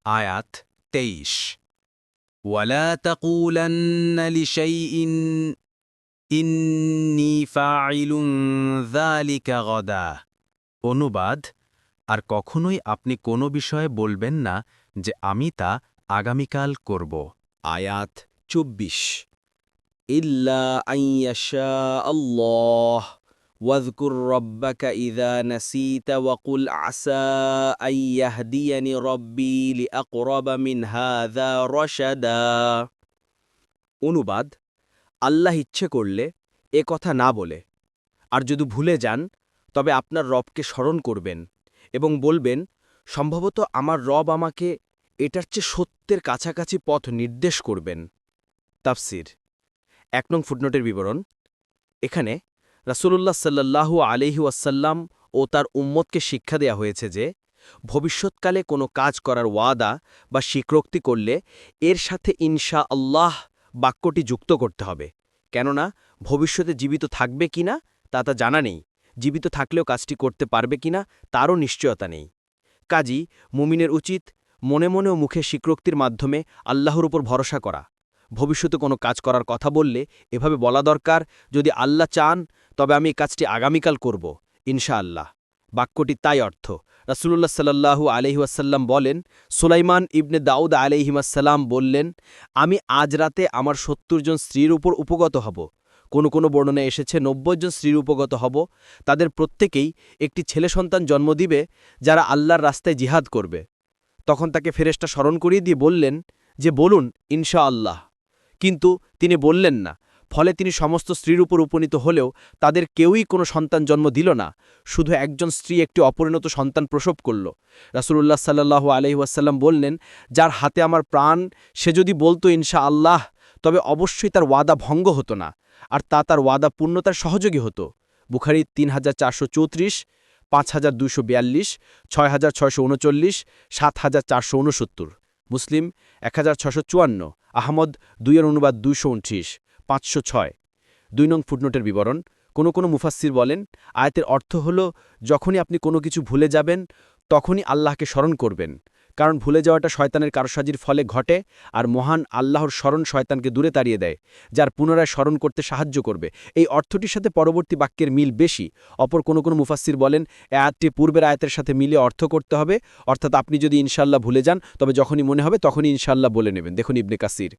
আয়াত ২৩ ওয়ালা তাকুলান্না লিশাইইন ইন্নী ফাইলুন যালিকা গাদা। অনুবাদ, আর কখনোই আপনি কোনো বিষয়ে বলবেন না যে আমি তা আগামীকাল করব। আয়াত ২৪ ইল্লা আইয়াশা আল্লাহ ওয়াযকুর রাব্বাকা ইযা নাসিতা ওয়াকুল আসা আইয়াহদিয়ানি রব্বি লিআকরাবা মিন হাযা রাশাদা। অনুবাদ, আল্লাহ ইচ্ছে করলে এ কথা না বলে, আর যদি ভুলে যান তবে আপনার রবকে স্মরণ করবেন এবং বলবেন, সম্ভবত আমার রব আমাকে এটার চেয়ে সত্যের কাছাকাছি পথ নির্দেশ করবেন। তাফসির ১ নং ফুটনোটের বিবরণ। এখানে রাসূলুল্লাহ সাল্লাল্লাহু আলাইহি ওয়াসাল্লাম ও তার উম্মতকে শিক্ষা দেয়া হয়েছে যে ভবিষ্যৎকালে কোনো কাজ করার ওয়াদা বা স্বীকৃতি করলে এর সাথে ইনশা আল্লাহ বাক্যটি যুক্ত করতে হবে, কেননা ভবিষ্যতে জীবিত থাকবে কিনা তা জানা নেই, জীবিত থাকলেও কাজটি করতে পারবে কিনা তারও নিশ্চয়তা নেই। কাজী মুমিনের উচিত মনে মনে ও মুখে স্বীকৃতির মাধ্যমে আল্লাহর উপর ভরসা করা। ভবিষ্যতে কোনো কাজ করার কথা বললে এভাবে বলা দরকার, যদি আল্লাহ চান তবে আমি এই কাজটি আগামীকাল করব, ইনশাআল্লাহ। বাক্যটি তাই অর্থ। রাসূলুল্লাহ সাল্লাল্লাহু আলাইহি ওয়াসাল্লাম বলেন, সুলাইমান ইবনে দাউদ আলাইহিসসালাম বললেন, আমি আজ রাতে আমার ৭০ জন স্ত্রীর উপর উপগত হব। কোনো বর্ণনায় এসেছে ৯০ জন স্ত্রীর উপগত হব। তাদের প্রত্যেকেই একটি ছেলে সন্তান জন্ম দিবে যারা আল্লাহর রাস্তায় জিহাদ করবে। তখন তাকে ফেরেশতা স্মরণ করিয়ে দিয়ে বললেন যে, বলুন ইনশাআল্লাহ। কিন্তু তিনি বললেন না, ফলে তিনি সমস্ত স্ত্রীর উপর উপনীত হলেও তাদের কেউই কোনো সন্তান জন্ম দিল না। শুধু একজন স্ত্রী একটি অপরিণত সন্তান প্রসব করল। রাসূলুল্লাহ সাল্লাল্লাহু আলাইহি ওয়াসাল্লাম বললেন, যার হাতে আমার প্রাণ, সে যদি বলতো ইনশাআল্লাহ, তবে অবশ্যই তার ওয়াদা ভঙ্গ হতো না, আর তা তার ওয়াদা পূর্ণতার সহযোগী হতো। বুখারী ৩৪৩৪, ৫২৪২, ৬৬৩৯, ৭৪৬৯। মুসলিম ১৬৫৪, আহমদ ২ অনুবাদ ২২৯, ৫০৬। ২ নং ফুটনোটের বিবরণ। কোনো মুফাসসির বলেন, আয়াতের অর্থ হল, যখনই আপনি কোনো কিছু ভুলে যাবেন তখনই আল্লাহকে স্মরণ করবেন, কারণ ভুলে যাওয়াটা শয়তানের কারসাজির ফলে ঘটে, আর মহান আল্লাহর স্মরণ শয়তানকে দূরে তাড়িয়ে দেয়, যার পুনরায় স্মরণ করতে সাহায্য করবে। এই অর্থটির সাথে পরবর্তী বাক্যের মিল বেশি। অপর কোনো মুফাসসির বলেন, আয়াতটি পূর্বের আয়াতের সাথে মিলে অর্থ করতে হবে, অর্থাৎ আপনি যদি ইনশাআল্লাহ ভুলে যান তবে যখনই মনে হবে তখনই ইনশাআল্লাহ বলে নেবেন। দেখুন ইবনে কাসির।